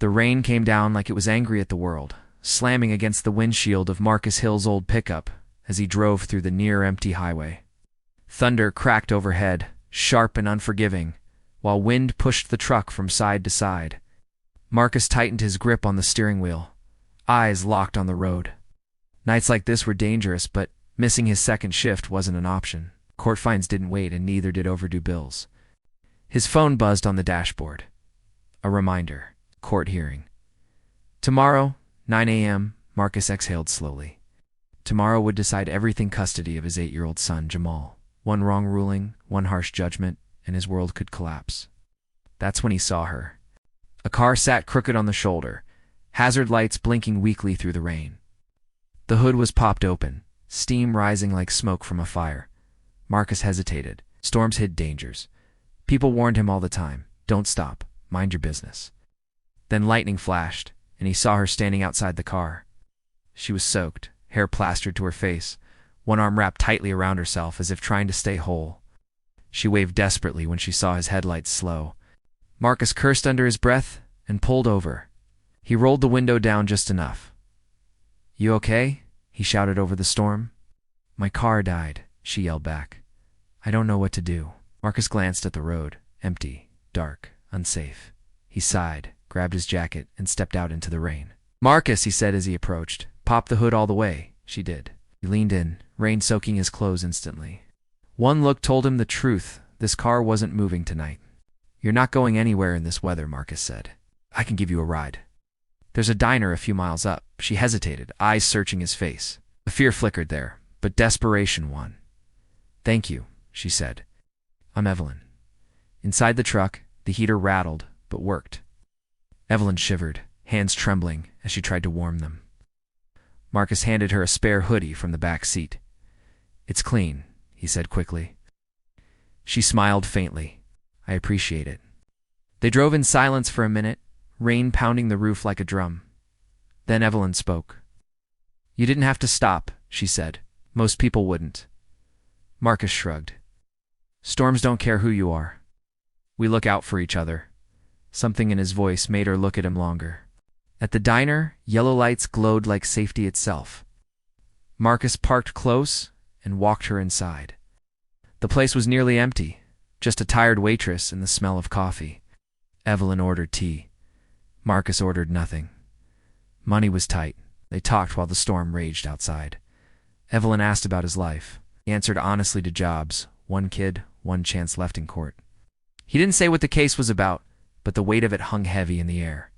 The rain came down like it was angry at the world, slamming against the windshield of Marcus Hill's old pickup as he drove through the near-empty highway. Thunder cracked overhead, sharp and unforgiving, while wind pushed the truck from side to side. Marcus tightened his grip on the steering wheel, eyes locked on the road. Nights like this were dangerous, but missing his second shift wasn't an option. Court fines didn't wait, and neither did overdue bills. His phone buzzed on the dashboard. A reminder. Court hearing. Tomorrow, 9 a.m., Marcus exhaled slowly. Tomorrow would decide everything custody of his 8-year-old son, Jamal. One wrong ruling, one harsh judgment, and his world could collapse. That's when he saw her. A car sat crooked on the shoulder, hazard lights blinking weakly through the rain. The hood was popped open, steam rising like smoke from a fire. Marcus hesitated. Storms hid dangers. People warned him all the time. Don't stop. Mind your business. Then lightning flashed, and he saw her standing outside the car. She was soaked, hair plastered to her face, one arm wrapped tightly around herself as if trying to stay whole. She waved desperately when she saw his headlights slow. Marcus cursed under his breath and pulled over. He rolled the window down just enough. "You okay?" he shouted over the storm. "My car died," she yelled back. "I don't know what to do." Marcus glanced at the road, empty, dark, unsafe. He sighed, grabbed his jacket, and stepped out into the rain. "Marcus," he said as he approached, "pop the hood all the way." She did. He leaned in, rain soaking his clothes instantly. One look told him the truth. This car wasn't moving tonight. "You're not going anywhere in this weather," Marcus said. "I can give you a ride." "There's a diner a few miles up." She hesitated, eyes searching his face. The fear flickered there, but desperation won. "Thank you," she said. "I'm Evelyn." Inside the truck, the heater rattled, but worked. Evelyn shivered, hands trembling as she tried to warm them. Marcus handed her a spare hoodie from the back seat. "It's clean," he said quickly. She smiled faintly. "I appreciate it." They drove in silence for a minute, rain pounding the roof like a drum. Then Evelyn spoke. "You didn't have to stop," she said. "Most people wouldn't." Marcus shrugged. "Storms don't care who you are. We look out for each other." Something in his voice made her look at him longer. At the diner, yellow lights glowed like safety itself. Marcus parked close and walked her inside. The place was nearly empty, just a tired waitress and the smell of coffee. Evelyn ordered tea. Marcus ordered nothing. Money was tight. They talked while the storm raged outside. Evelyn asked about his life. He answered honestly to jobs, one kid, one chance left in court. He didn't say what the case was about, but the weight of it hung heavy in the air.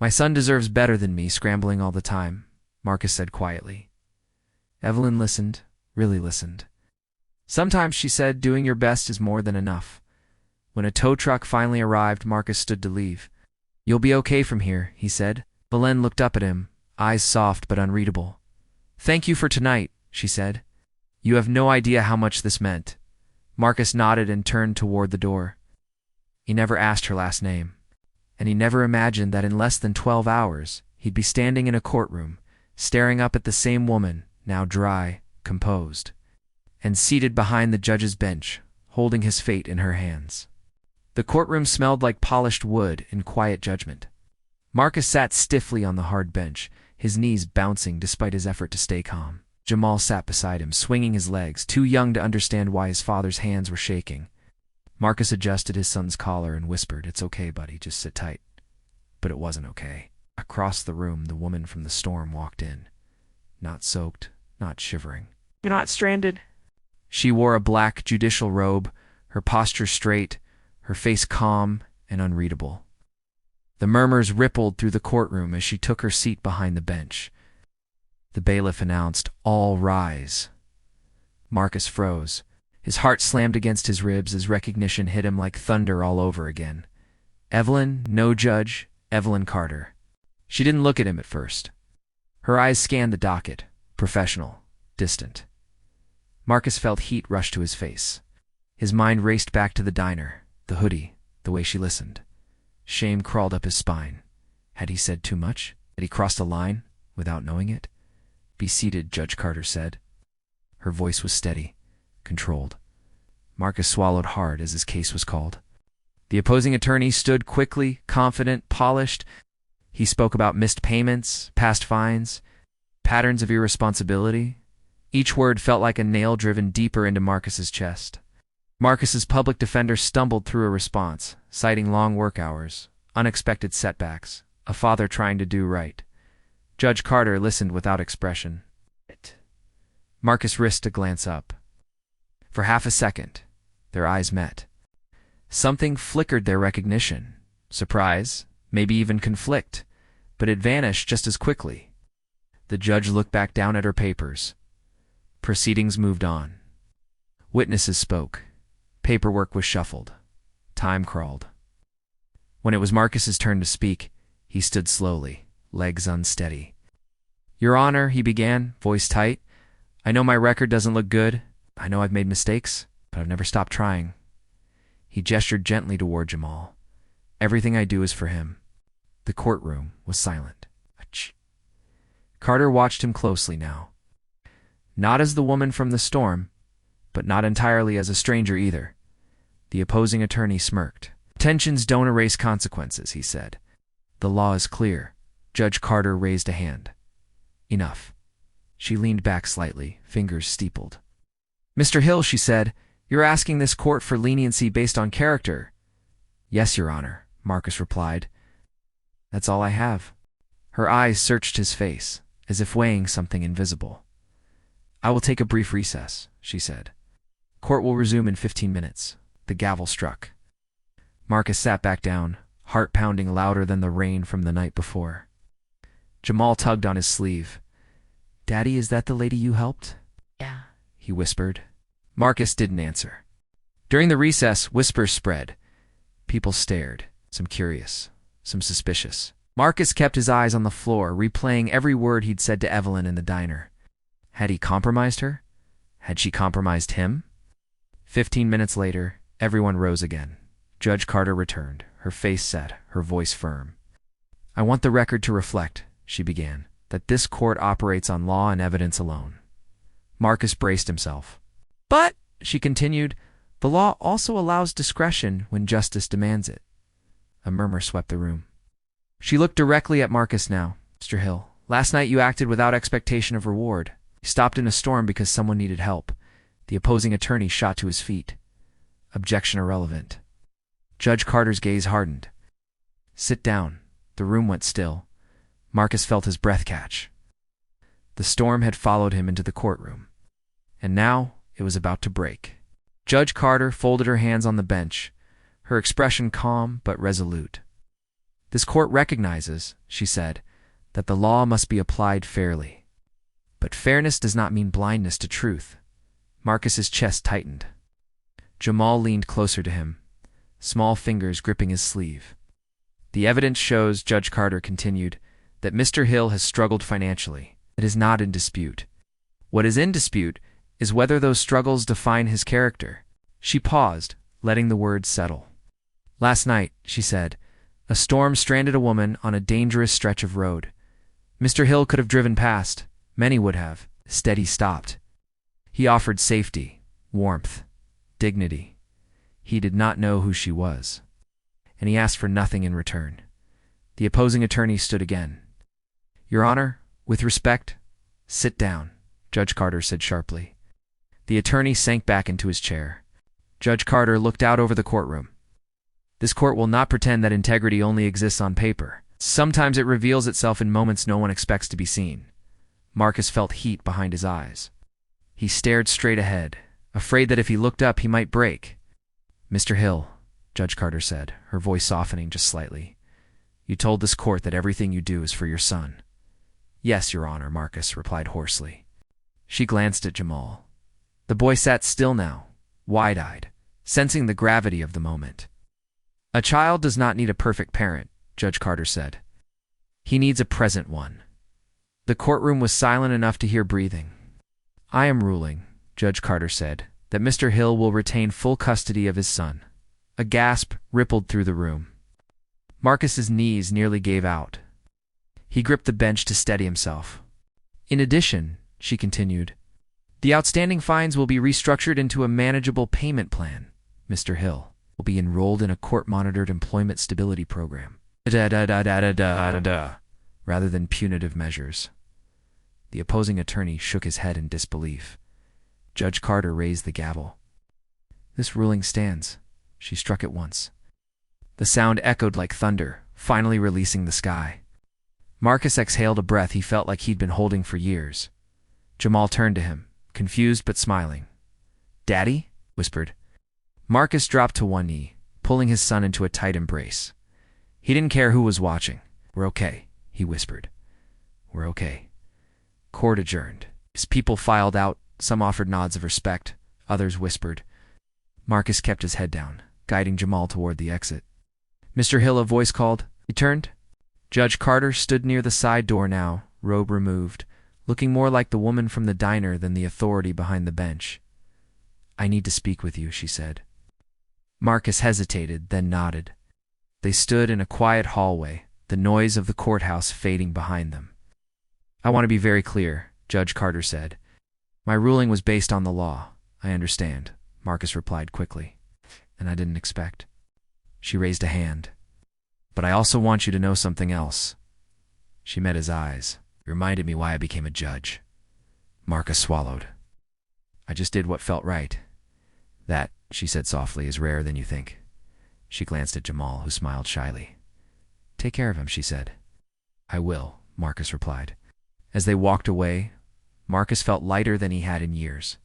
"My son deserves better than me scrambling all the time," Marcus said quietly. Evelyn listened, really listened. "Sometimes," she said, "doing your best is more than enough." When a tow truck finally arrived, Marcus stood to leave. "You'll be okay from here," he said. Evelyn looked up at him, eyes soft but unreadable. "Thank you for tonight," she said. "You have no idea how much this meant." Marcus nodded and turned toward the door. He never asked her last name, and he never imagined that in less than 12 hours he'd be standing in a courtroom, staring up at the same woman, now dry, composed, and seated behind the judge's bench, holding his fate in her hands. The courtroom smelled like polished wood in quiet judgment. Marcus sat stiffly on the hard bench, his knees bouncing despite his effort to stay calm. Jamal sat beside him, swinging his legs, too young to understand why his father's hands were shaking. Marcus adjusted his son's collar and whispered, "It's okay, buddy, just sit tight." But it wasn't okay. Across the room, the woman from the storm walked in. Not soaked, not shivering. "You're not stranded." She wore a black judicial robe, her posture straight, her face calm and unreadable. The murmurs rippled through the courtroom as she took her seat behind the bench. The bailiff announced, "All rise." Marcus froze. His heart slammed against his ribs as recognition hit him like thunder all over again. Evelyn, no judge, Evelyn Carter. She didn't look at him at first. Her eyes scanned the docket, professional, distant. Marcus felt heat rush to his face. His mind raced back to the diner, the hoodie, the way she listened. Shame crawled up his spine. Had he said too much? Had he crossed a line without knowing it? "Be seated," Judge Carter said. Her voice was steady, controlled. Marcus swallowed hard as his case was called. The opposing attorney stood quickly, confident, polished. He spoke about missed payments, past fines, patterns of irresponsibility. Each word felt like a nail driven deeper into Marcus's chest. Marcus's public defender stumbled through a response, citing long work hours, unexpected setbacks, a father trying to do right. Judge Carter listened without expression. Marcus risked a glance up. For half a second, their eyes met. Something flickered their recognition. Surprise, maybe even conflict, but it vanished just as quickly. The judge looked back down at her papers. Proceedings moved on. Witnesses spoke. Paperwork was shuffled. Time crawled. When it was Marcus's turn to speak, he stood slowly, legs unsteady. "Your Honor," he began, voice tight, "I know my record doesn't look good. I know I've made mistakes, but I've never stopped trying." He gestured gently toward Jamal. "Everything I do is for him." The courtroom was silent. Achoo. Carter watched him closely now. Not as the woman from the storm, but not entirely as a stranger either. The opposing attorney smirked. "Tensions don't erase consequences," he said. "The law is clear." Judge Carter raised a hand. "Enough." She leaned back slightly, fingers steepled. "Mr. Hill," she said, "you're asking this court for leniency based on character." "Yes, Your Honor," Marcus replied. "That's all I have." Her eyes searched his face, as if weighing something invisible. "I will take a brief recess," she said. "Court will resume in 15 minutes. The gavel struck. Marcus sat back down, heart pounding louder than the rain from the night before. Jamal tugged on his sleeve. "Daddy, is that the lady you helped?" Yeah. he whispered. Marcus didn't answer. During the recess, whispers spread. People stared, some curious, some suspicious. Marcus kept his eyes on the floor, replaying every word he'd said to Evelyn in the diner. Had he compromised her? Had she compromised him? 15 minutes later, everyone rose again. Judge Carter returned, her face set, her voice firm. "I want the record to reflect," she began, "that this court operates on law and evidence alone." Marcus braced himself. "But," she continued, "the law also allows discretion when justice demands it." A murmur swept the room. She looked directly at Marcus now. "Mr. Hill, last night you acted without expectation of reward. You stopped in a storm because someone needed help." The opposing attorney shot to his feet. Objection irrelevant. Judge Carter's gaze hardened. "Sit down." The room went still. Marcus felt his breath catch. The storm had followed him into the courtroom, and now it was about to break. Judge Carter folded her hands on the bench, her expression calm but resolute. "This court recognizes," she said, "that the law must be applied fairly. But fairness does not mean blindness to truth." Marcus's chest tightened. Jamal leaned closer to him, small fingers gripping his sleeve. "The evidence shows," Judge Carter continued, "that Mr. Hill has struggled financially. It is not in dispute. What is in dispute is whether those struggles define his character." She paused, letting the words settle. "Last night," she said, "a storm stranded a woman on a dangerous stretch of road. Mr. Hill could have driven past. Many would have. Instead, he stopped. He offered safety, warmth, dignity. He did not know who she was, and he asked for nothing in return." The opposing attorney stood again. "Your Honor, with respect, sit down," Judge Carter said sharply. The attorney sank back into his chair. Judge Carter looked out over the courtroom. "This court will not pretend that integrity only exists on paper. Sometimes it reveals itself in moments no one expects to be seen." Marcus felt heat behind his eyes. He stared straight ahead, afraid that if he looked up he might break. "Mr. Hill," Judge Carter said, her voice softening just slightly, "you told this court that everything you do is for your son." "Yes, Your Honor," Marcus replied hoarsely. She glanced at Jamal. The boy sat still now, wide-eyed, sensing the gravity of the moment. "A child does not need a perfect parent," Judge Carter said. "He needs a present one." The courtroom was silent enough to hear breathing. "I am ruling," Judge Carter said, "that Mr. Hill will retain full custody of his son." A gasp rippled through the room. Marcus's knees nearly gave out. He gripped the bench to steady himself. "In addition," she continued, "the outstanding fines will be restructured into a manageable payment plan. Mr. Hill will be enrolled in a court-monitored employment stability program. rather than punitive measures. The opposing attorney shook his head in disbelief. Judge Carter raised the gavel. "This ruling stands." She struck it once. The sound echoed like thunder, finally releasing the sky. Marcus exhaled a breath he felt like he'd been holding for years. Jamal turned to him, confused but smiling. "Daddy?" whispered. Marcus dropped to one knee, pulling his son into a tight embrace. He didn't care who was watching. "We're okay," he whispered. "We're okay." Court adjourned. As people filed out, some offered nods of respect, others whispered. Marcus kept his head down, guiding Jamal toward the exit. "Mr. Hill," a voice called. He turned. Judge Carter stood near the side door now, robe removed, looking more like the woman from the diner than the authority behind the bench. "I need to speak with you," she said. Marcus hesitated, then nodded. They stood in a quiet hallway, the noise of the courthouse fading behind them. "I want to be very clear," Judge Carter said. "My ruling was based on the law. I understand," Marcus replied quickly. "And I didn't expect." She raised a hand. "But I also want you to know something else." She met his eyes. "It reminded me why I became a judge." Marcus swallowed. "I just did what felt right." "That," she said softly, "is rarer than you think." She glanced at Jamal, who smiled shyly. "Take care of him," she said. "I will," Marcus replied. As they walked away, Marcus felt lighter than he had in years.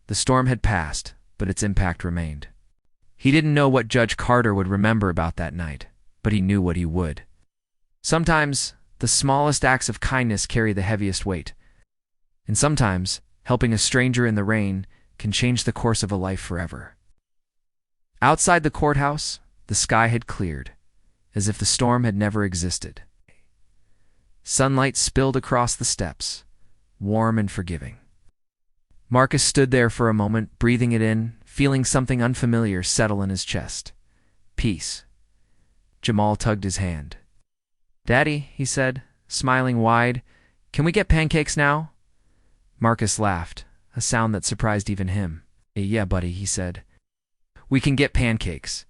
The storm had passed, but its impact remained. He didn't know what Judge Carter would remember about that night, but he knew what he would. Sometimes, the smallest acts of kindness carry the heaviest weight. And sometimes, helping a stranger in the rain can change the course of a life forever. Outside the courthouse, the sky had cleared, as if the storm had never existed. Sunlight spilled across the steps, warm and forgiving. Marcus stood there for a moment, breathing it in, feeling something unfamiliar settle in his chest. Peace. Jamal tugged his hand. "Daddy," he said, smiling wide, "can we get pancakes now?" Marcus laughed, a sound that surprised even him. "Yeah, buddy," he said. "We can get pancakes."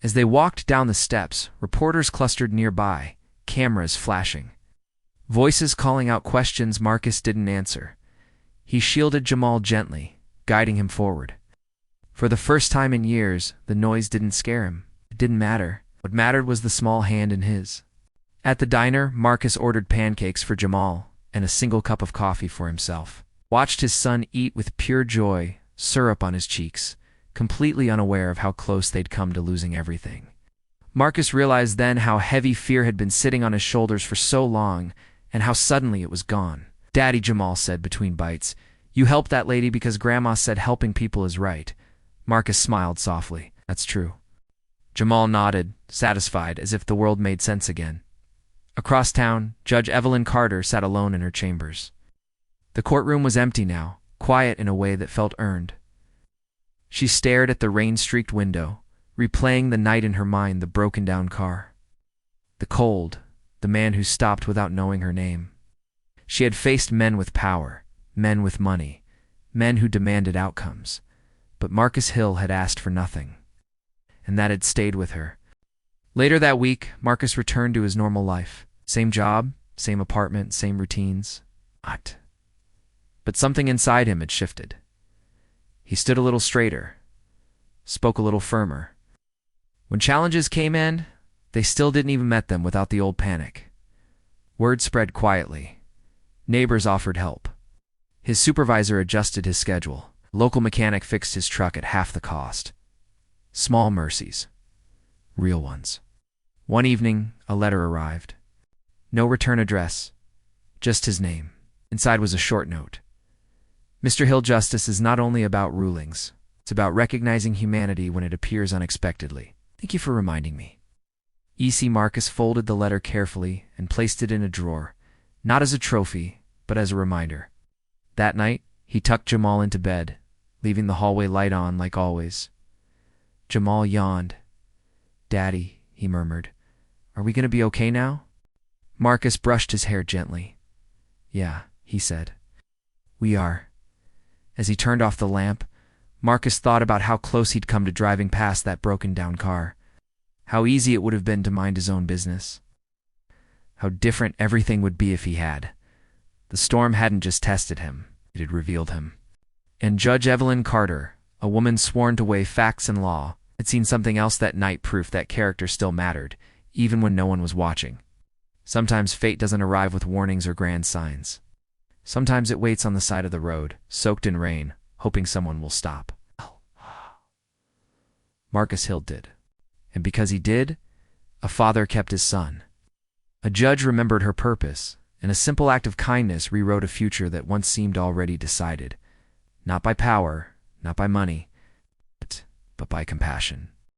As they walked down the steps, reporters clustered nearby, cameras flashing. Voices calling out questions Marcus didn't answer. He shielded Jamal gently, guiding him forward. For the first time in years, the noise didn't scare him. It didn't matter. What mattered was the small hand in his. At the diner, Marcus ordered pancakes for Jamal and a single cup of coffee for himself. Watched his son eat with pure joy, syrup on his cheeks, completely unaware of how close they'd come to losing everything. Marcus realized then how heavy fear had been sitting on his shoulders for so long, and how suddenly it was gone. "Daddy," Jamal said between bites, "you helped that lady because Grandma said helping people is right." Marcus smiled softly. "That's true." Jamal nodded, satisfied, as if the world made sense again. Across town, Judge Evelyn Carter sat alone in her chambers. The courtroom was empty now, quiet in a way that felt earned. She stared at the rain-streaked window, replaying the night in her mind, the broken-down car. The cold, the man who stopped without knowing her name. She had faced men with power, men with money, men who demanded outcomes. But Marcus Hill had asked for nothing. And that had stayed with her. Later that week, Marcus returned to his normal life. Same job, same apartment, same routines. But something inside him had shifted. He stood a little straighter, spoke a little firmer. When challenges came in, they still didn't even met them without the old panic. Word spread quietly. Neighbors offered help. His supervisor adjusted his schedule. A local mechanic fixed his truck at half the cost. Small mercies. Real ones. One evening, a letter arrived. No return address, just his name. Inside was a short note. "Mr. Hill, justice is not only about rulings. It's about recognizing humanity when it appears unexpectedly. Thank you for reminding me." E.C. Marcus folded the letter carefully and placed it in a drawer, not as a trophy, but as a reminder. That night, he tucked Jamal into bed, leaving the hallway light on like always. Jamal yawned. "Daddy," he murmured, "are we going to be okay now?" Marcus brushed his hair gently. "Yeah," he said. "We are." As he turned off the lamp, Marcus thought about how close he'd come to driving past that broken-down car. How easy it would have been to mind his own business. How different everything would be if he had. The storm hadn't just tested him, it had revealed him. And Judge Evelyn Carter, a woman sworn to weigh facts and law, had seen something else that night, proof that character still mattered, even when no one was watching. Sometimes fate doesn't arrive with warnings or grand signs. Sometimes it waits on the side of the road, soaked in rain, hoping someone will stop. Marcus Hill did. And because he did, a father kept his son. A judge remembered her purpose, and a simple act of kindness rewrote a future that once seemed already decided. Not by power, not by money, but by compassion.